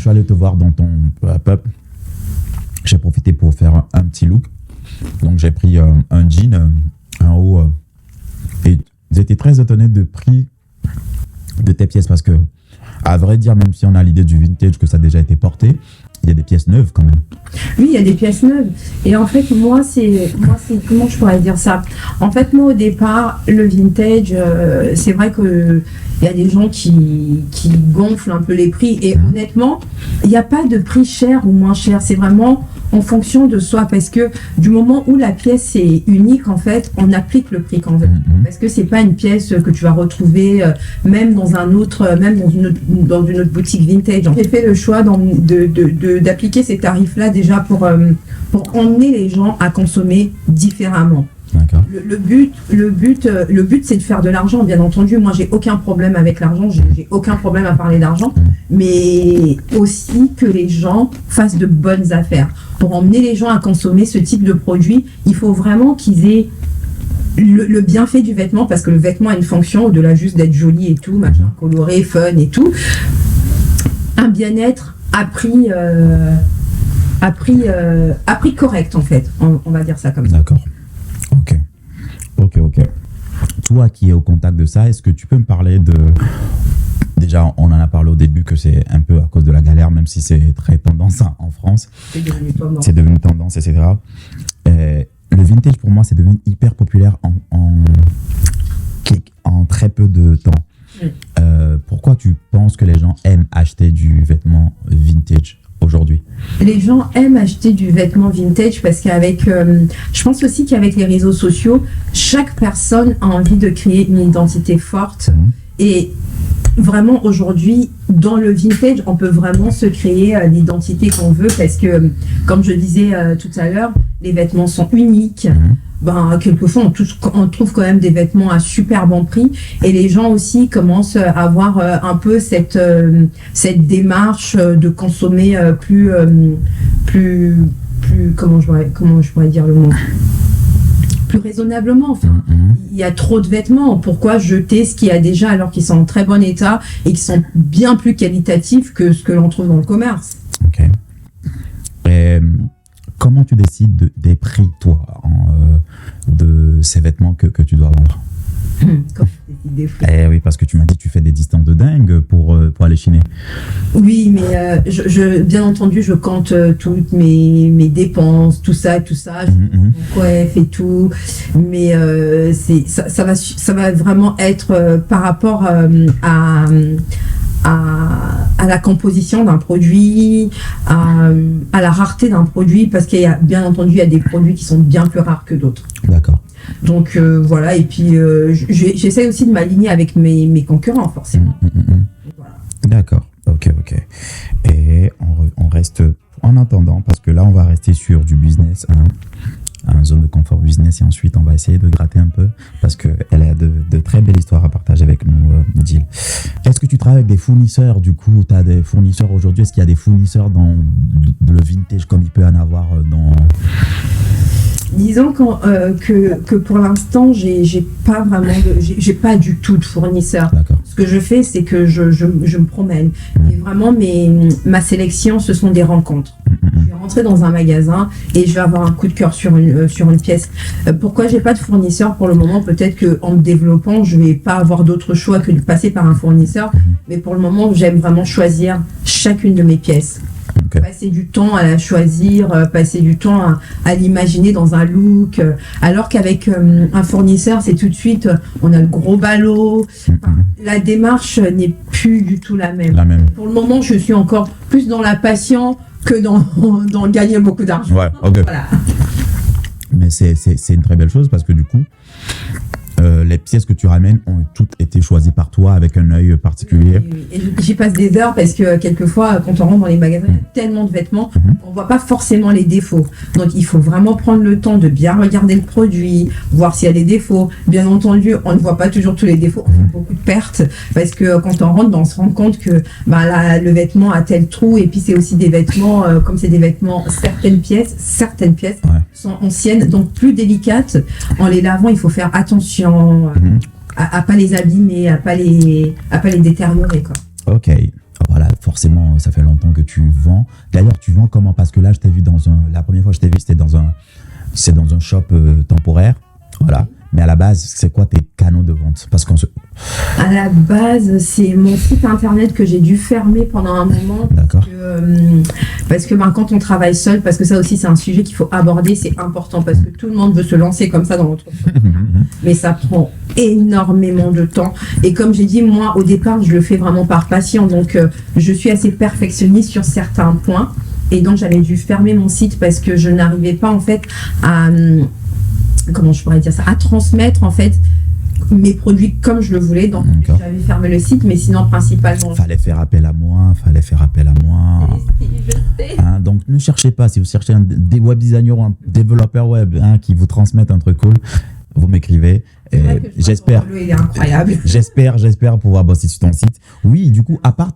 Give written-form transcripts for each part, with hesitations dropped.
suis allé te voir dans ton pop, j'ai profité pour faire un petit look. Donc, j'ai pris un jean, un haut. Et j'étais très étonné du prix de tes pièces parce que, à vrai dire, même si on a l'idée du vintage, que ça a déjà été porté, il y a des pièces neuves quand même. Oui, il y a des pièces neuves. Et en fait, moi, c'est comment je pourrais dire ça? En fait, moi, au départ, le vintage, c'est vrai que il y a des gens qui gonflent un peu les prix. Et honnêtement, il n'y a pas de prix cher ou moins cher. C'est vraiment en fonction de soi. Parce que du moment où la pièce est unique, en fait, on applique le prix qu'on veut. Parce que c'est pas une pièce que tu vas retrouver même dans un autre, même dans une autre boutique vintage. J'ai fait le choix d'appliquer ces tarifs-là déjà pour emmener les gens à consommer différemment. D'accord. Le but, c'est de faire de l'argent, bien entendu. Moi, j'ai aucun problème avec l'argent, j'ai aucun problème à parler d'argent, mais aussi que les gens fassent de bonnes affaires. Pour emmener les gens à consommer ce type de produit, il faut vraiment qu'ils aient le bienfait du vêtement, parce que le vêtement a une fonction au-delà juste d'être joli et tout, machin, coloré, fun et tout. Un bien-être à prix correct, en fait. On va dire ça comme ça. D'accord. Ok. Toi qui es au contact de ça, est-ce que tu peux me parler de... Déjà, on en a parlé au début que c'est un peu à cause de la galère, même si c'est très tendance en France. C'est devenu tendance, etc. Le vintage, pour moi, c'est devenu hyper populaire en très peu de temps. Pourquoi tu penses que les gens aiment acheter du vêtement vintage aujourd'hui? Les gens aiment acheter du vêtement vintage parce qu'avec, je pense aussi qu'avec les réseaux sociaux, chaque personne a envie de créer une identité forte. Et vraiment aujourd'hui, dans le vintage, on peut vraiment se créer l'identité qu'on veut parce que, comme je disais tout à l'heure, les vêtements sont uniques. Quelquefois, on trouve quand même des vêtements à super bon prix et les gens aussi commencent à avoir un peu cette démarche de consommer plus comment je pourrais dire le mot, plus raisonnablement. Enfin, il y a trop de vêtements. Pourquoi jeter ce qu'il y a déjà alors qu'ils sont en très bon état et qui sont bien plus qualitatifs que ce que l'on trouve dans le commerce? Ok. Et comment tu décides des prix, toi, de ces vêtements que tu dois vendre? Quand tu décides des prix. Oui, parce que tu m'as dit que tu fais des distances de dingue pour aller chiner. Oui, mais bien entendu, je compte toutes mes dépenses, tout ça, mon coef et tout. Mais ça va vraiment être par rapport à la composition d'un produit, à la rareté d'un produit, parce qu'il y a, bien entendu, il y a des produits qui sont bien plus rares que d'autres. D'accord. Donc voilà, et puis j'essaie aussi de m'aligner avec mes concurrents, forcément. Voilà. D'accord, ok. Et on reste, en attendant, parce que là, on va rester sur du business, une zone de confort business, et ensuite, on va essayer de gratter un peu, parce qu'elle a de très belles histoires à partager avec nous, Jill. Est-ce que tu travailles avec des fournisseurs, du coup? Tu as des fournisseurs aujourd'hui? Est-ce qu'il y a des fournisseurs dans le vintage comme il peut en avoir dans... Disons que pour l'instant, j'ai pas du tout de fournisseur. D'accord. Ce que je fais, c'est que je me promène. Et vraiment, ma sélection, ce sont des rencontres. Je vais rentrer dans un magasin et je vais avoir un coup de cœur sur une pièce. Pourquoi j'ai pas de fournisseur pour le moment? Peut-être qu'en me développant, je vais pas avoir d'autre choix que de passer par un fournisseur. Mais pour le moment, j'aime vraiment choisir chacune de mes pièces. Okay. Passer du temps à la choisir, passer du temps à l'imaginer dans un look, alors qu'avec un fournisseur, c'est tout de suite, on a le gros ballot. La démarche n'est plus du tout la même. Pour le moment, je suis encore plus dans la passion que dans gagner beaucoup d'argent. Ouais, ok. Voilà. Mais c'est une très belle chose parce que du coup, les pièces que tu ramènes ont toutes été choisies par toi avec un œil particulier. Et j'y passe des heures parce que quelquefois, quand on rentre dans les magasins, il y a tellement de vêtements, on ne voit pas forcément les défauts. Donc, il faut vraiment prendre le temps de bien regarder le produit, voir s'il y a des défauts. Bien entendu, on ne voit pas toujours tous les défauts, on fait beaucoup de pertes parce que quand on rentre, on se rend compte que le vêtement a tel trou et puis c'est aussi des vêtements, comme c'est des vêtements, certaines pièces sont anciennes, donc plus délicates. En les lavant, il faut faire attention à pas les abîmer, à pas les détériorer, quoi. Ok. Voilà, forcément, ça fait longtemps que tu vends. D'ailleurs, tu vends comment? Parce que là, je t'ai vu la première fois que je t'ai vu, c'était dans un shop temporaire. Voilà. Mais à la base, c'est quoi tes canaux de vente? À la base, c'est mon site internet que j'ai dû fermer pendant un moment. D'accord. Parce que quand on travaille seul, parce que ça aussi, c'est un sujet qu'il faut aborder, c'est important, parce que tout le monde veut se lancer comme ça dans l'entreprise. Mais ça prend énormément de temps. Et comme j'ai dit, moi, au départ, je le fais vraiment par passion. Donc, je suis assez perfectionniste sur certains points. Et donc, j'avais dû fermer mon site parce que je n'arrivais pas, en fait, comment je pourrais dire ça, à transmettre en fait mes produits comme je le voulais. Donc j'avais fermé le site, mais sinon principalement fallait faire appel à moi. Je sais. Hein, donc ne cherchez pas, si vous cherchez des web designers ou un développeur web qui vous transmettent un truc cool, vous m'écrivez. J'espère. Il est incroyable. J'espère pouvoir bosser sur ton site. Oui, du coup, à part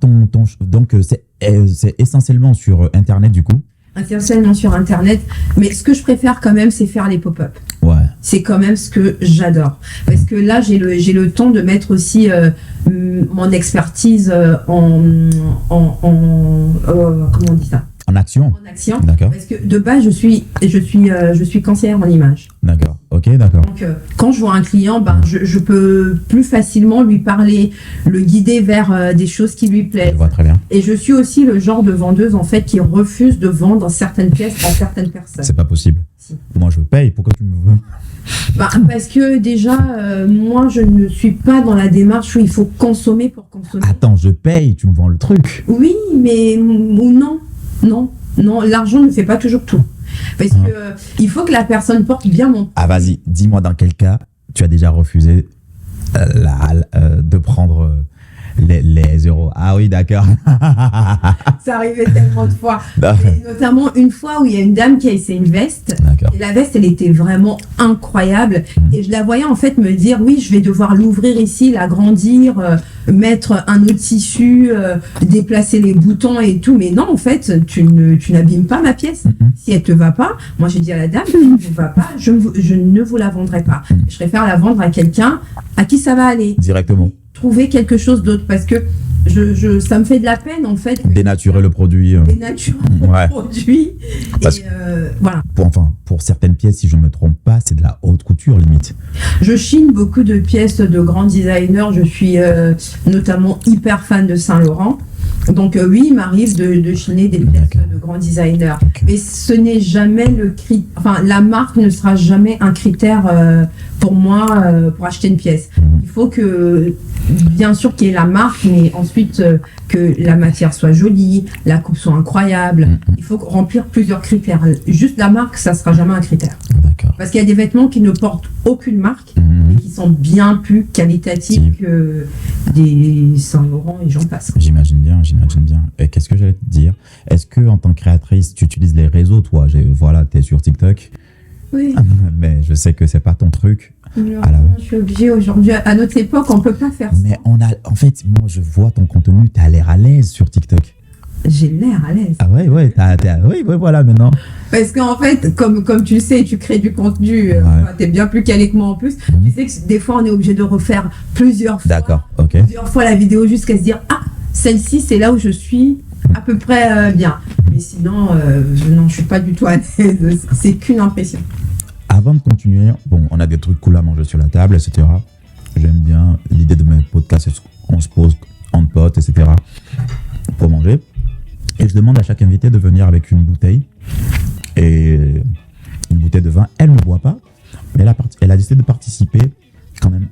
donc c'est essentiellement sur Internet du coup. Essentiellement sur Internet, mais ce que je préfère quand même, c'est faire les pop-up. Ouais. C'est quand même ce que j'adore. Parce que là, j'ai le temps de mettre aussi mon expertise comment on dit ça? En action. En action. D'accord. Parce que de base, je suis conseillère en image. D'accord. Ok, d'accord. Donc, quand je vois un client, je peux plus facilement lui parler, le guider vers des choses qui lui plaisent. Je vois très bien. Et je suis aussi le genre de vendeuse, en fait, qui refuse de vendre certaines pièces à certaines personnes. C'est pas possible. Si. Moi, je paye. Pourquoi tu me veux? Parce que déjà, moi, je ne suis pas dans la démarche où il faut consommer pour consommer. Attends, je paye, tu me vends le truc. Oui, mais ou non. Non, l'argent ne fait pas toujours tout. Parce que il faut que la personne porte bien mon... Ah, vas-y, dis-moi dans quel cas tu as déjà refusé de prendre les euros. Ah oui, d'accord. Ça arrivait tellement de fois. Et notamment une fois où il y a une dame qui a essayé une veste. D'accord. Et la veste, elle était vraiment incroyable. Et je la voyais en fait me dire, oui, je vais devoir l'ouvrir ici, l'agrandir, mettre un autre tissu, déplacer les boutons et tout. Mais non, en fait, tu n'abîmes pas ma pièce. Si elle te va pas, moi j'ai dit à la dame, si elle ne vous va pas, je ne vous la vendrai pas. Je préfère la vendre à quelqu'un à qui ça va aller. Directement. Trouver quelque chose d'autre, parce que ça me fait de la peine en fait. Dénaturer le produit. Dénaturer le produit. Parce et voilà. Pour certaines pièces, si je ne me trompe pas, c'est de la haute couture limite. Je chine beaucoup de pièces de grands designers. Je suis notamment hyper fan de Saint-Laurent. Donc oui, il m'arrive de chiner des pièces de grands designers. Okay. Mais ce n'est jamais la marque ne sera jamais un critère pour moi pour acheter une pièce. Il faut que, bien sûr, qu'il y ait la marque, mais ensuite que la matière soit jolie, la coupe soit incroyable. Il faut remplir plusieurs critères. Juste la marque, ça sera jamais un critère. D'accord. Parce qu'il y a des vêtements qui ne portent aucune marque et qui sont bien plus qualitatifs que des Saint-Laurent et j'en passe. J'imagine bien. Et qu'est-ce que j'allais te dire? Est-ce que en tant que créatrice, tu utilises les réseaux, toi? Voilà, tu es sur TikTok. Oui. Mais je sais que c'est pas ton truc. Non, je suis obligée aujourd'hui. À notre époque, on peut pas faire ça. Mais en fait, moi, je vois ton contenu, tu as l'air à l'aise sur TikTok. J'ai l'air à l'aise. Ah ouais, oui, voilà, maintenant. Parce qu'en fait, comme tu le sais, tu crées du contenu, tu es bien plus calé que moi en plus. Tu sais que des fois, on est obligé de refaire plusieurs fois. D'accord, ok. Plusieurs fois la vidéo jusqu'à se dire, ah, celle-ci, c'est là où je suis à peu près bien. Mais sinon, je suis pas du tout à l'aise. C'est qu'une impression. Avant de continuer, on a des trucs cool à manger sur la table, etc. J'aime bien l'idée de mes podcasts, on se pose en pote, etc. pour manger. Et je demande à chaque invité de venir avec une bouteille. Et une bouteille de vin. Elle ne boit pas, mais elle a décidé de participer quand même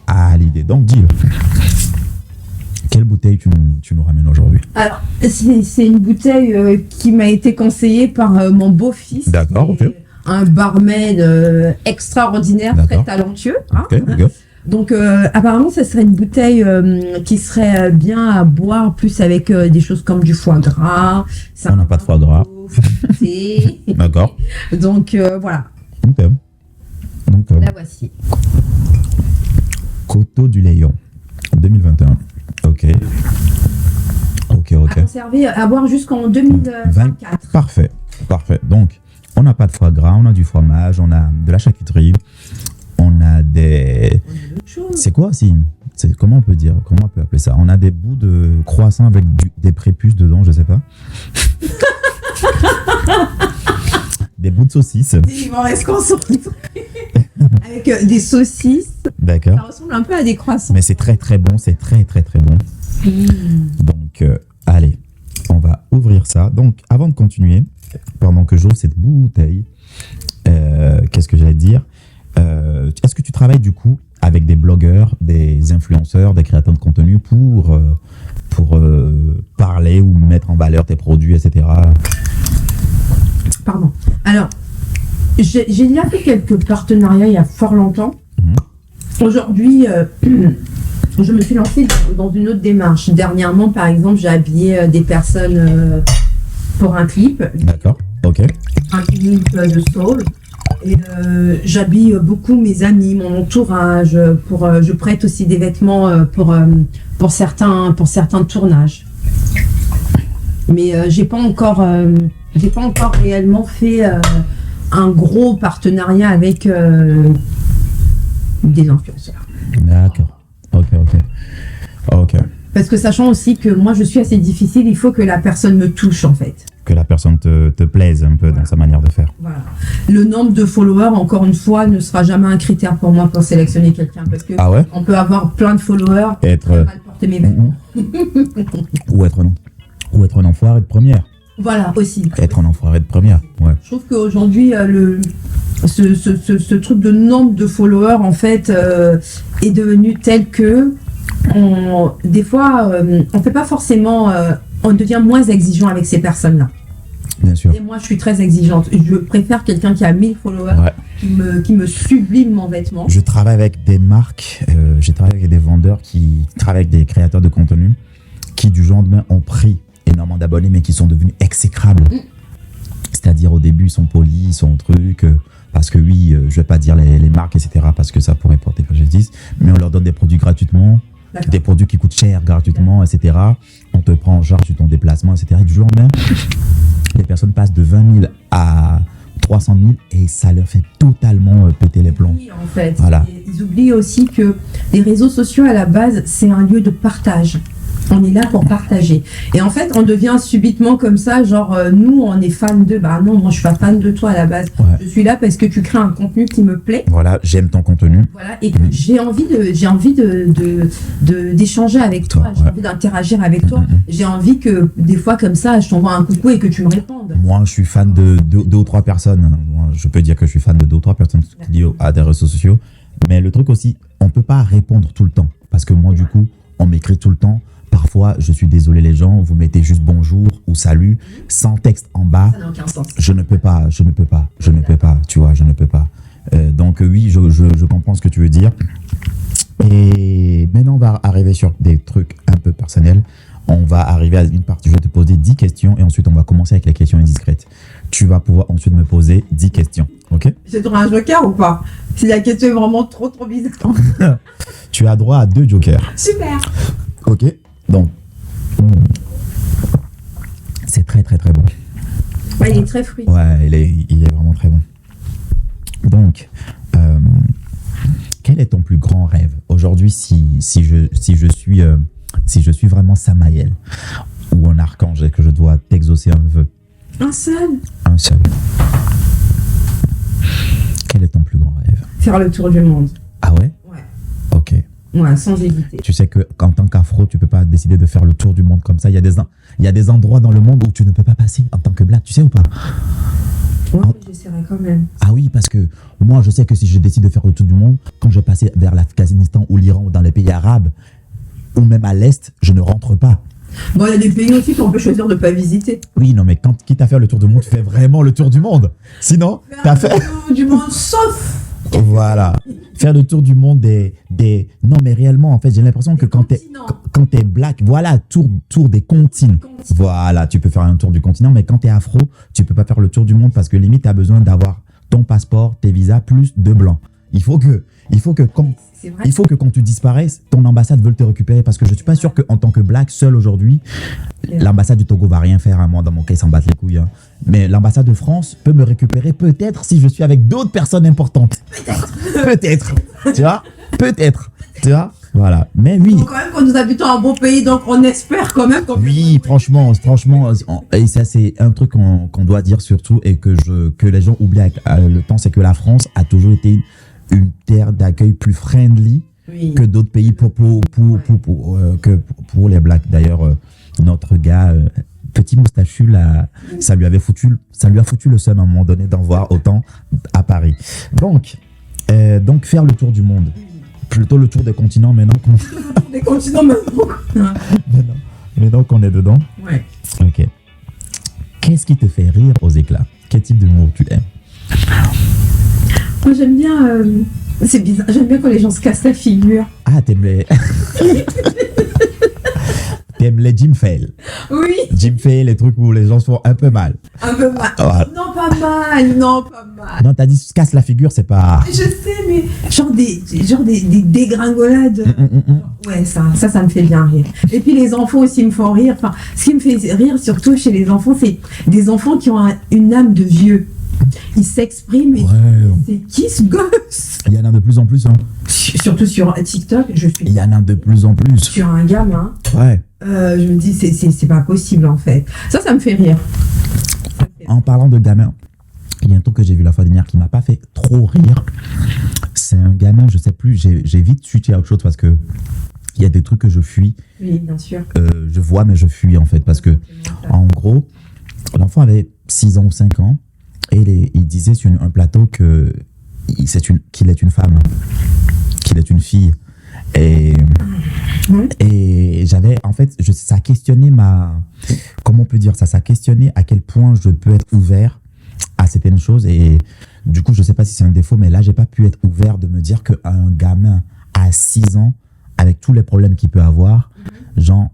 à l'idée. Donc, dis-le. Quelle bouteille tu nous ramènes aujourd'hui? Alors, c'est une bouteille qui m'a été conseillée par mon beau-fils. D'accord, ok. Un barman extraordinaire, très talentueux. Hein. Okay. Donc, apparemment, ça serait une bouteille qui serait bien à boire, plus avec des choses comme du foie gras. On n'a pas de foie gras. D'accord. Donc, voilà. Ok. Donc, la voici. Coteau du Léon, 2021. Ok. À conserver, à boire jusqu'en 2024. Parfait. Donc, on n'a pas de foie gras, on a du fromage, on a de la charcuterie, on a des... C'est quoi aussi? comment on peut dire, comment on peut appeler ça? On a des bouts de croissant avec des prépuces dedans, je sais pas. Des bouts de saucisses. Il m'en reste qu'on avec des saucisses. D'accord. Ça ressemble un peu à des croissants. Mais c'est très très bon, c'est très très très bon. Donc, allez, on va ouvrir ça. Donc, avant de continuer, pendant que j'ouvre cette bouteille, qu'est-ce que j'allais dire? Est-ce que tu travailles du coup avec des blogueurs, des influenceurs, des créateurs de contenu pour parler ou mettre en valeur tes produits, etc. Pardon. Alors, j'ai déjà fait quelques partenariats il y a fort longtemps. Aujourd'hui, je me suis lancée dans une autre démarche. Dernièrement, par exemple, j'ai habillé des personnes pour un clip. D'accord, ok. Un clip de soul. Et j'habille beaucoup mes amis, mon entourage. Je prête aussi des vêtements pour certains tournages. Mais j'ai pas encore réellement fait un gros partenariat avec des influenceurs. D'accord. Ok. Parce que sachant aussi que moi je suis assez difficile, il faut que la personne me touche en fait. Que la personne te plaise un peu dans sa manière de faire. Voilà. Le nombre de followers, encore une fois, ne sera jamais un critère pour moi pour sélectionner quelqu'un. Parce que on peut avoir plein de followers et mal porter mes vêtements. Ou être un enfoiré de première. Voilà, aussi. Être un enfoiré de première, ouais. Je trouve qu'aujourd'hui, ce truc de nombre de followers, en fait, est devenu tel que, des fois, on fait pas forcément, on devient moins exigeant avec ces personnes-là. Bien sûr. Et moi, je suis très exigeante. Je préfère quelqu'un qui a 1000 followers, qui me sublime mon vêtement. Je travaille avec des marques, j'ai travaillé avec des vendeurs qui travaillent avec des créateurs de contenu qui, du jour au lendemain, ont pris énormément d'abonnés, mais qui sont devenus exécrables. C'est-à-dire, au début, ils sont polis, ils sont trucs, parce que oui, je vais pas dire les marques, etc., parce que ça pourrait porter préjudice, mais on leur donne des produits gratuitement, des produits qui coûtent cher gratuitement, etc. On te prend en charge sur ton déplacement, etc. Et du jour au lendemain, les personnes passent de 20 000 à 300 000 et ça leur fait totalement péter les plombs. Oui, en fait. Voilà. Et ils oublient aussi que les réseaux sociaux, à la base, c'est un lieu de partage. On est là pour partager. Et en fait, on devient subitement comme ça, genre, nous, on est fan de... Bah non, moi, je suis pas fan de toi à la base. Ouais. Je suis là parce que tu crées un contenu qui me plaît. Voilà, j'aime ton contenu. Voilà, et que j'ai envie d'échanger avec toi, j'ai envie d'interagir avec toi. J'ai envie que, des fois, comme ça, je t'envoie un coucou et que tu me répondes. Moi, je suis fan de deux ou trois personnes. Moi, je peux dire que je suis fan de 2 ou 3 personnes liées à des réseaux sociaux. Mais le truc aussi, on peut pas répondre tout le temps. Parce que moi, du coup, on m'écrit tout le temps. Parfois, je suis désolé les gens, vous mettez juste bonjour ou salut, sans texte en bas. Ça n'a aucun sens. Je ne peux pas, tu vois, je ne peux pas. Donc oui, je comprends ce que tu veux dire. Et maintenant, on va arriver sur des trucs un peu personnels. On va arriver à une partie, je vais te poser 10 questions et ensuite on va commencer avec les questions indiscrètes. Tu vas pouvoir ensuite me poser 10 questions, ok? J'ai droit à un joker ou pas? Si la question est vraiment trop bizarre. Tu as droit à 2 jokers. Super. Ok? Donc, c'est très bon. Ouais, il est très fruité. Ouais, il est vraiment très bon. Donc, quel est ton plus grand rêve aujourd'hui si je suis vraiment Samaël ou un archange et que je dois t'exaucer un vœu? Un seul. Un seul. Quel est ton plus grand rêve? Faire le tour du monde. Ah ouais? Ouais. Ok. Ouais, sans hésiter. Tu sais qu'en tant qu'afro, tu peux pas décider de faire le tour du monde comme ça. Il y a des endroits dans le monde où tu ne peux pas passer en tant que black, tu sais ou pas? Ouais, j'essaierai quand même. Ah oui, parce que moi, je sais que si je décide de faire le tour du monde, quand je vais passer vers l'Afghanistan ou l'Iran ou dans les pays arabes, ou même à l'Est, je ne rentre pas. Bon, il y a des pays aussi qu'on peut choisir de ne pas visiter. Oui, non, mais quand quitte à faire le tour du monde, tu fais vraiment le tour du monde. Sinon, t'as fait... le tour du monde, sauf... Voilà. Faire le tour du monde des... Non, mais réellement, en fait, j'ai l'impression que quand t'es black, voilà, tour des continents. Voilà, tu peux faire un tour du continent, mais quand t'es afro, tu peux pas faire le tour du monde parce que limite, t'as besoin d'avoir ton passeport, tes visas, plus 2 blancs. Il faut que quand tu disparaisses, ton ambassade veut te récupérer parce que je suis pas sûr qu'en tant que black seul aujourd'hui, l'ambassade du Togo va rien faire à moi. Dans mon cas, ils s'en battent les couilles. Hein. Mais l'ambassade de France peut me récupérer peut-être si je suis avec d'autres personnes importantes. Peut-être. Tu vois? Peut-être. Tu vois? Voilà. Mais oui. Donc, quand même, quand nous habitons un bon pays, donc on espère quand même qu'on Oui, franchement, et ça c'est un truc qu'on doit dire surtout et que les gens oublient avec le temps, c'est que la France a toujours été une terre d'accueil plus friendly que d'autres pays pour les Blacks. D'ailleurs, notre gars, petit moustachu là, ça lui a foutu le seum à un moment donné d'en voir autant à Paris. Donc faire le tour du monde. Plutôt le tour des continents maintenant qu'on... Des continents maintenant. Maintenant qu'on est dedans. Ouais. Ok. Qu'est-ce qui te fait rire aux éclats? Quel type d'humour tu aimes? Moi j'aime bien... c'est bizarre, j'aime bien quand les gens se cassent la figure. Ah, t'aimes les... T'aimes les Jim Fail. Oui. Jim Fail, les trucs où les gens se font un peu mal. Un peu mal. Voilà. Non, pas mal. Non, pas mal. Non, t'as dit se casse la figure, c'est pas... Je sais, mais genre des dégringolades. Ouais, ça me fait bien rire. Et puis les enfants aussi me font rire. Enfin, ce qui me fait rire surtout chez les enfants, c'est des enfants qui ont une âme de vieux. Ils s'expriment et c'est qui ce gosse? Il y en a de plus en plus, hein. Surtout sur TikTok, Il y en a de plus en plus. Sur un gamin. Ouais. Je me dis, c'est pas possible en fait. Ça me fait rire. En parlant de gamin, il y a un truc que j'ai vu la fois dernière qui m'a pas fait trop rire. C'est un gamin, je sais plus, j'ai vite switché à autre chose parce que il y a des trucs que je fuis. Oui, bien sûr. Je vois, mais je fuis en fait parce que, en gros, l'enfant avait 6 ans ou 5 ans et il disait sur un plateau qu'il est une femme, qu'il est une fille. Et j'avais, en fait, ça a questionné comment on peut dire ça? Ça a questionné à quel point je peux être ouvert à certaines choses. Et du coup, je sais pas si c'est un défaut, mais là, j'ai pas pu être ouvert de me dire qu'un gamin à 6 ans, avec tous les problèmes qu'il peut avoir, genre,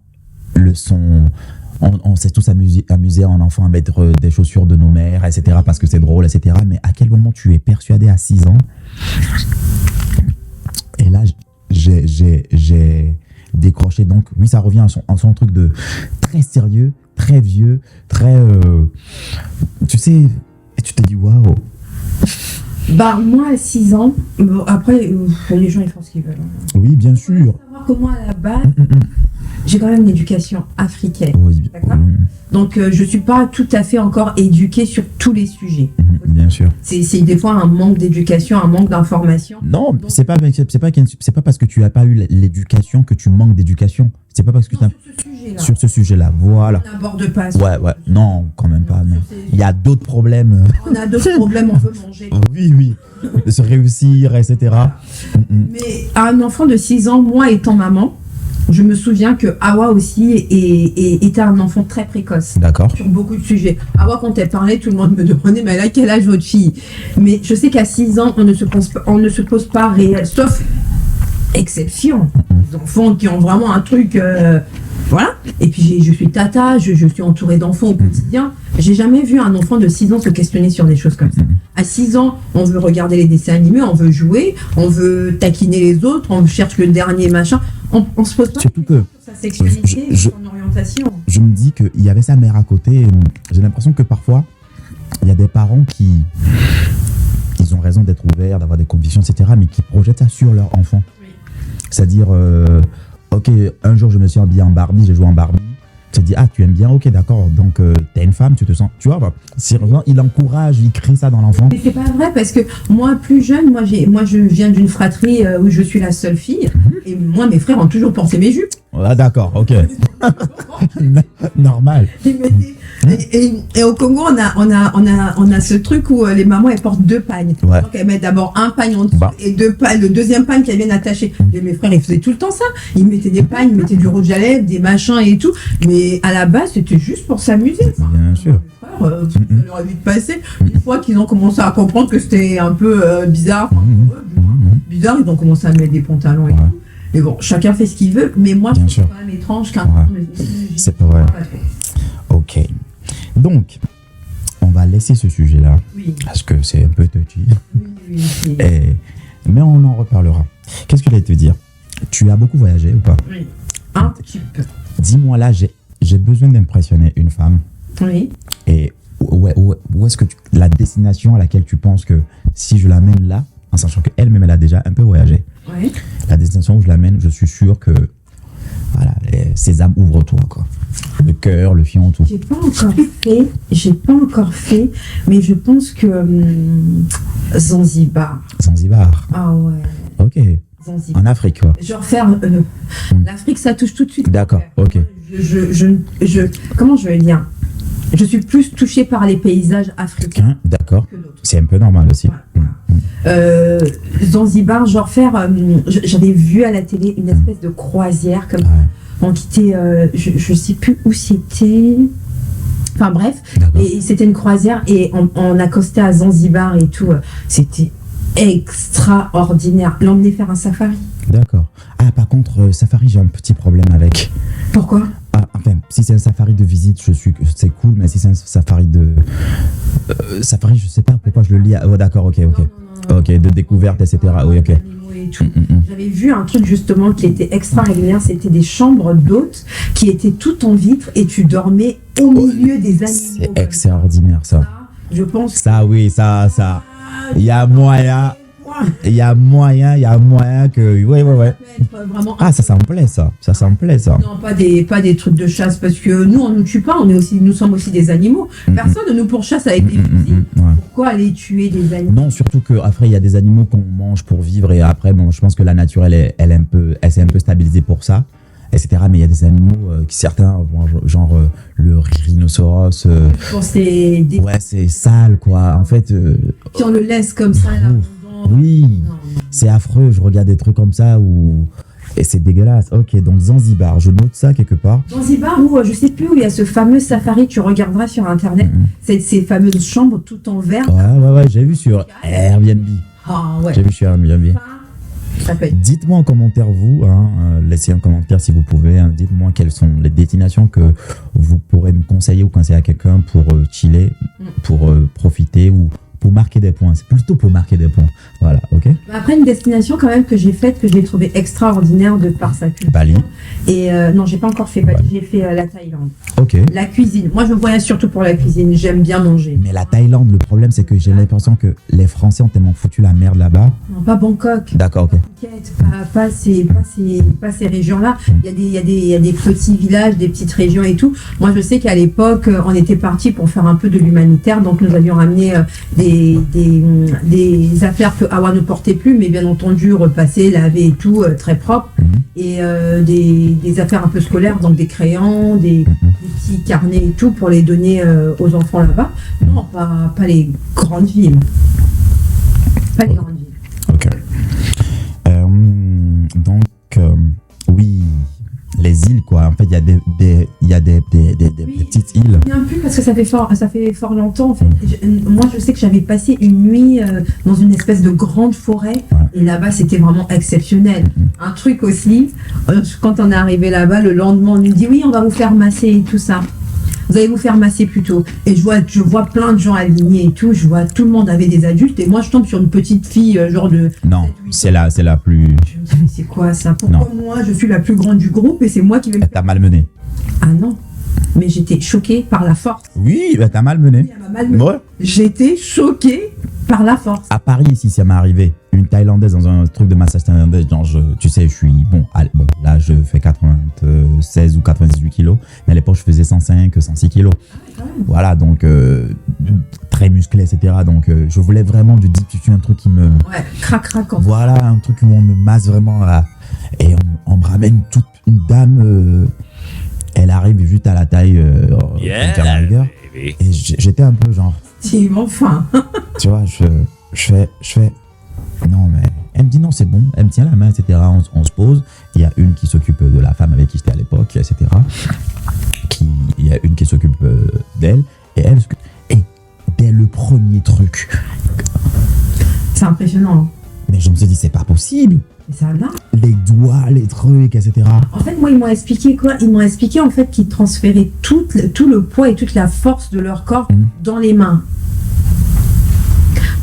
on s'est tous amusés en enfant à mettre des chaussures de nos mères, etc., parce que c'est drôle, etc. Mais à quel moment tu es persuadé à 6 ans? Et là, j'ai décroché. Donc, oui, ça revient à son truc de très sérieux, très vieux, très... tu sais, et tu te dis, waouh. Bah, moi, à 6 ans, bon, après, les gens, ils font ce qu'ils veulent. Oui, bien sûr. Il faut savoir que moi, à la base, j'ai quand même une éducation africaine. Oui, d'accord. Donc, je ne suis pas tout à fait encore éduquée sur tous les sujets. Bien sûr. C'est des fois un manque d'éducation, un manque d'information. Non, c'est pas parce que tu n'as pas eu l'éducation que tu manques d'éducation. C'est pas parce que tu as... Sur ce sujet-là, voilà. On n'aborde pas. Ouais. Non, quand même pas. Non. Il y a d'autres problèmes. On a d'autres problèmes, on veut manger. Oui. De se réussir, etc. Mais à un enfant de 6 ans, moi étant maman, je me souviens que Awa aussi était un enfant très précoce. D'accord. Sur beaucoup de sujets. Awa, quand elle parlait, tout le monde me demandait, mais elle a quel âge votre fille? Mais je sais qu'à 6 ans, on ne se pose pas réel, sauf exception. Les enfants qui ont vraiment un truc... voilà. Et puis je suis tata, je suis entourée d'enfants au quotidien. J'ai jamais vu un enfant de 6 ans se questionner sur des choses comme ça. À 6 ans, on veut regarder les dessins animés, on veut jouer, on veut taquiner les autres, on cherche le dernier machin. On se pose pas surtout que sur sa sexualité, son orientation. Je me dis qu'il y avait sa mère à côté. J'ai l'impression que parfois, il y a des parents qui... Ils ont raison d'être ouverts, d'avoir des convictions, etc. Mais qui projettent ça sur leur enfant. Oui. C'est-à-dire... ok, un jour je me suis habillé en Barbie, j'ai joué en Barbie. Tu te dis, ah, tu aimes bien, ok, d'accord. Donc, t'es une femme, tu te sens. Tu vois, bah, sérieusement, il encourage, il crée ça dans l'enfant. Mais c'est pas vrai parce que moi, plus jeune, moi je viens d'une fratrie où je suis la seule fille. Et moi, mes frères ont toujours porté mes jupes. Ah, d'accord, ok. Normal. Et au Congo, on a ce truc où les mamans elles portent 2 pagnes. Ouais. Donc elles mettent d'abord un pagne en dessous et 2 pagnes, le deuxième pagne qu'elles viennent attacher. Et mes frères ils faisaient tout le temps ça. Ils mettaient des pagnes, ils mettaient du rouge à lèvres, des machins et tout. Mais à la base c'était juste pour s'amuser. Bien sûr. Ça leur a vite passé. Une fois qu'ils ont commencé à comprendre que c'était un peu bizarre, bizarre, ils ont commencé à mettre des pantalons et tout. Mais bon, chacun fait ce qu'il veut. Mais moi, je trouve quand même étrange qu'un enfant ne... C'est pas vrai. Ok. Donc, on va laisser ce sujet-là. Oui. Parce que c'est un peu touchy. Oui. Mais on en reparlera. Qu'est-ce que je voulais te dire? Tu as beaucoup voyagé ou pas? Oui. Un petit peu. Dis-moi là, j'ai besoin d'impressionner une femme. Oui. Et où est-ce que la destination à laquelle tu penses que si je l'amène là, en sachant qu'elle-même elle a déjà un peu voyagé, Ouais. La destination où je l'amène, je suis sûr que voilà, sésame, ouvre-toi, quoi. Le cœur, le fion, tout. J'ai pas encore fait, mais je pense que Zanzibar. Zanzibar. Ah ouais. Ok. Zanzibar. En Afrique, quoi. Genre faire l'Afrique, ça touche tout de suite. D'accord, ok. Comment je vais dire? Je suis plus touchée par les paysages africains. D'accord. Que d'autres. C'est un peu normal aussi. Voilà. Zanzibar, genre faire. J'avais vu à la télé une espèce de croisière comme on quittait. Je sais plus où c'était. Enfin bref, et c'était une croisière et on accostait à Zanzibar et tout. C'était extraordinaire. L'emmener faire un safari. D'accord. Ah, par contre, safari, j'ai un petit problème avec. Pourquoi? Enfin, si c'est un safari de visite, c'est cool, mais si c'est un safari de. Safari, je sais pas pourquoi je le lis. Oh, d'accord, ok. Ok, de découverte, etc. Oui, ok. J'avais vu un truc justement qui était extraordinaire, c'était des chambres d'hôtes qui étaient toutes en vitre et tu dormais au milieu des animaux. C'est extraordinaire ça. Je pense. Ça, oui, ça. Il y a moyen. Il y a moyen que. Ouais. Vraiment... Ah, ça me plaît ça. Non, pas des trucs de chasse, parce que nous, on ne nous tue pas, nous sommes aussi des animaux. Personne ne nous pourchasse avec des fusils. Pourquoi aller tuer des animaux? Non, surtout qu'après, il y a des animaux qu'on mange pour vivre, et après, bon, je pense que la nature, elle s'est un peu stabilisée pour ça, etc. Mais il y a des animaux, certains, genre le rhinocéros. Ouais, c'est sale, quoi. En fait. Si on le laisse comme ça, là. Oui, c'est affreux. Je regarde des trucs comme ça et c'est dégueulasse. Ok, donc Zanzibar, je note ça quelque part. Zanzibar, où je sais plus où il y a ce fameux safari, tu regarderas sur internet, ces fameuses chambres tout en verre. Ouais, j'ai vu sur Airbnb. Ah ouais. J'ai vu sur Airbnb. Dites-moi en commentaire, vous, laissez un commentaire si vous pouvez. Dites-moi quelles sont les destinations que vous pourrez me conseiller ou conseiller à quelqu'un pour chiller, pour profiter ou pour marquer des points. C'est plutôt pour marquer des points. Voilà, ok. Après, une destination quand même que j'ai faite, que j'ai trouvée extraordinaire de par sa culture. Bali. Et non, j'ai pas encore fait Bali. J'ai fait la Thaïlande. Ok. La cuisine. Moi, je voyage surtout pour la cuisine. J'aime bien manger. Mais la Thaïlande, le problème, c'est que j'ai l'impression que les Français ont tellement foutu la merde là-bas. Non, pas Bangkok. D'accord, ok. Pas ces régions-là. Il y a des petits villages, des petites régions et tout. Moi, je sais qu'à l'époque, on était parti pour faire un peu de l'humanitaire. Donc, nous avions ramené des affaires que Awa ne portait plus, mais bien entendu repasser, laver et tout, très propre, et des affaires un peu scolaires, donc des crayons, des petits carnets et tout pour les donner aux enfants là-bas. Non, pas les grandes villes. Pas les grandes villes. Ok. Donc, oui, les îles, quoi. En fait, il y a des petites îles. Je ne viens plus parce que ça fait fort longtemps. En fait. Moi, je sais que j'avais passé une nuit dans une espèce de grande forêt. Et là-bas, c'était vraiment exceptionnel. Un truc aussi, quand on est arrivé là-bas, le lendemain, on nous dit oui, on va vous faire masser et tout ça. Vous allez vous faire masser plus tôt. Et je vois plein de gens alignés et tout. Je vois tout le monde avait des adultes. Et moi, je tombe sur une petite fille, genre de... Non, c'est la plus... Je me dis, mais c'est quoi ça? Pourquoi moi, je suis la plus grande du groupe et c'est moi qui vais... T'as malmené. Ah non. Mais j'étais choquée par la force. Oui, t'as malmené. Oui, elle m'a malmené. Ouais. J'étais choquée par la force. À Paris, ici, ça m'est arrivé. Une Thaïlandaise dans un truc de massage thaïlandais. Genre, tu sais, je suis... Bon, là, je fais 96 ou 98 kilos. Mais à l'époque, je faisais 105, 106 kilos. Voilà, donc... très musclé, etc. Donc, je voulais vraiment du deep tissue, un truc qui me... Ouais, crac. Voilà, un truc où on me masse vraiment. Et on me ramène toute une dame... elle arrive juste à la taille et j'étais un peu genre... Enfin. Tu vois, je fais... Non, mais... Elle me dit non, c'est bon. Elle me tient la main, etc. On se pose. Il y a une qui s'occupe de la femme avec qui j'étais à l'époque, etc. Il y a une qui s'occupe d'elle. Et elle... Et dès le premier truc... C'est impressionnant. Mais je me suis dit, c'est pas possible. Ça va. Les doigts, les trucs, etc. En fait, moi, ils m'ont expliqué quoi? Ils m'ont expliqué en fait qu'ils transféraient tout le poids et toute la force de leur corps dans les mains.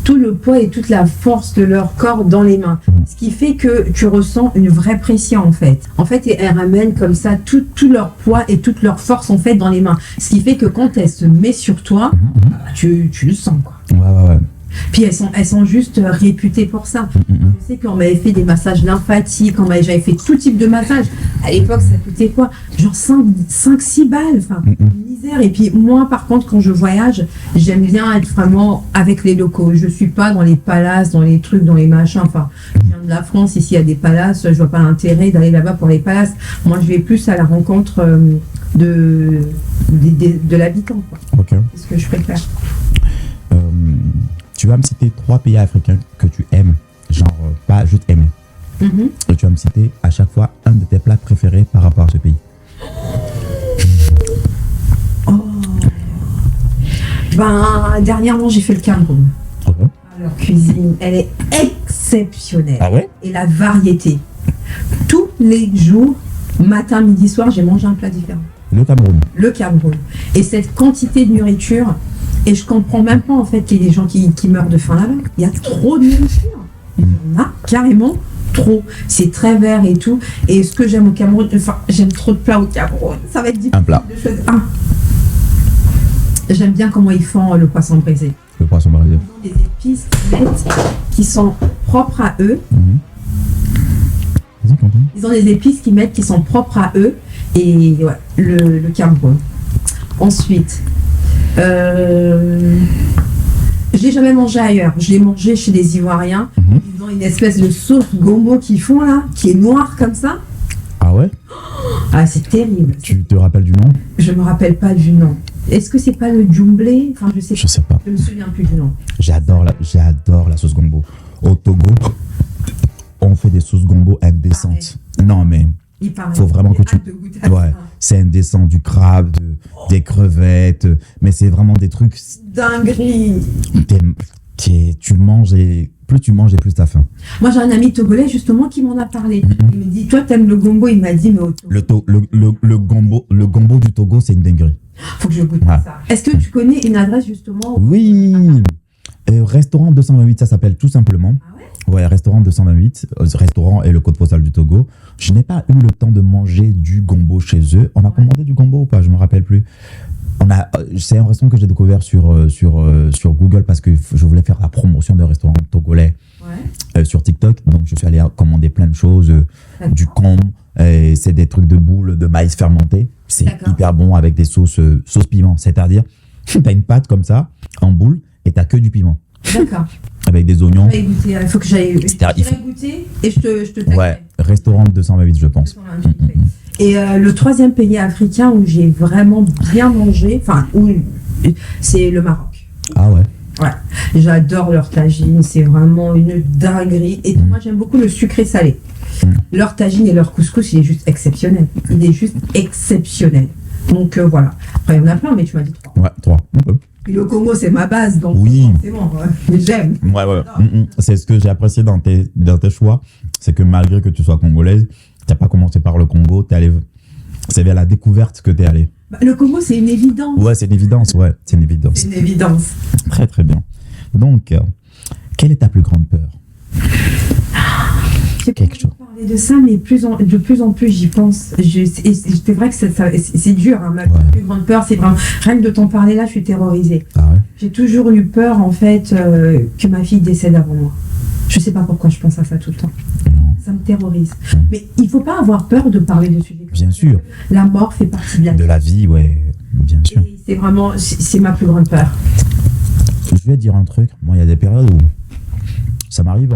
Tout le poids et toute la force de leur corps dans les mains. Ce qui fait que tu ressens une vraie pression en fait. En fait, elles ramènent comme ça tout leur poids et toute leur force en fait dans les mains. Ce qui fait que quand elle se met sur toi, tu le sens quoi. Ouais. Puis elles sont juste réputées pour ça. Je sais qu'on m'avait fait des massages lymphatiques, j'avais fait tout type de massages. À l'époque, ça coûtait quoi? Genre 5-6 balles. Enfin, une misère. Et puis moi, par contre, quand je voyage, j'aime bien être vraiment avec les locaux. Je suis pas dans les palaces, dans les trucs, dans les machins. Enfin, je viens de la France. Ici, il y a des palaces. Je vois pas l'intérêt d'aller là-bas pour les palaces. Moi, je vais plus à la rencontre de l'habitant, quoi. Ok. C'est ce que je préfère. Tu vas me citer 3 pays africains que tu aimes, genre pas juste aimer. Et tu vas me citer à chaque fois un de tes plats préférés par rapport à ce pays. Dernièrement, j'ai fait le Cameroun. Ok. Leur cuisine, elle est exceptionnelle. Ah ouais? Et la variété. Tous les jours, matin, midi, soir, j'ai mangé un plat différent. Le Cameroun. Le Cameroun. Et cette quantité de nourriture, et je comprends même pas en fait qu'il y ait des gens qui meurent de faim là-bas. Il y a trop de nourriture. Il y en a carrément trop. C'est très vert et tout. Et ce que j'aime au Cameroun, j'aime trop de plats au Cameroun. Ça va être difficile Un plat. de choisir. J'aime bien comment ils font le poisson braisé. Le poisson braisé. Ils ont des épices qui sont propres à eux. Ils ont des épices qui sont propres à eux. Et ouais, le Cameroun. Ensuite, je l'ai jamais mangé ailleurs. Je l'ai mangé chez des Ivoiriens. Ils ont une espèce de sauce gombo qu'ils font là, qui est noire comme ça. Ah ouais? Ah, c'est terrible. Tu te rappelles du nom? Je me rappelle pas du nom. Est-ce que c'est pas le djumblé? Enfin, je sais pas. Je me souviens plus du nom. J'adore la sauce gombo. Au Togo, on fait des sauces gombo indécentes. Non mais faut vraiment que tu... Ouais, c'est indécent, du crabe, des crevettes, mais c'est vraiment des trucs... Dinguerie. Tu manges et plus tu manges et plus t'as faim. Moi j'ai un ami togolais justement qui m'en a parlé. Il me dit, toi t'aimes le gombo? Il m'a dit, mais au Togo... Le gombo du Togo, c'est une dinguerie. Faut que je goûte ça. Est-ce que tu connais une adresse justement? Oui. Restaurant 228, ça s'appelle tout simplement. Ah ouais? Ouais, restaurant 228, restaurant et le code postal du Togo. Je n'ai pas eu le temps de manger du gombo chez eux. On a commandé du gombo ou pas? Je me rappelle plus. C'est un restaurant que j'ai découvert sur Google parce que je voulais faire la promotion d'un restaurant togolais sur TikTok. Donc je suis allé commander plein de choses, du comb, c'est des trucs de boules de maïs fermenté. C'est hyper bon avec des sauce piment. C'est-à-dire, tu as une pâte comme ça, en boule, et tu n'as que du piment. D'accord. Avec des oignons. Il faut que j'aille goûter et je te taguerai. Ouais, restaurant 228, je pense. 228. Et le troisième pays africain où j'ai vraiment bien mangé, c'est le Maroc. Ah ouais? Ouais, j'adore leur tagine, c'est vraiment une dinguerie. Et moi, j'aime beaucoup le sucré salé. Leur tagine et leur couscous, il est juste exceptionnel. Il est juste exceptionnel. Donc voilà. Après, il y en a plein, mais tu m'as dit 3. Ouais, 3. Puis le Congo, c'est ma base, donc oui. C'est bon, mais j'aime. Ouais. C'est ce que j'ai apprécié dans tes choix, c'est que malgré que tu sois congolaise, tu n'as pas commencé par le Congo, c'est vers la découverte que tu es allé. Le Congo, c'est une évidence. Ouais, c'est une évidence, C'est une évidence. Très, très bien. Donc, quelle est ta plus grande peur? Quelque chose. Parler de ça, mais de plus en plus, j'y pense. C'est vrai que c'est dur. Hein, ma plus grande peur, c'est vraiment... Rien que de t'en parler là, je suis terrorisée. Ah ouais? J'ai toujours eu peur, en fait, que ma fille décède avant moi. Je sais pas pourquoi je pense à ça tout le temps. Non. Ça me terrorise. Mais il faut pas avoir peur de parler de sujets comme ça. Bien sûr. La mort fait partie de la vie. De la vie, ouais, bien sûr. Et c'est vraiment... C'est ma plus grande peur. Je vais te dire un truc. Moi, il y a des périodes où ça m'arrive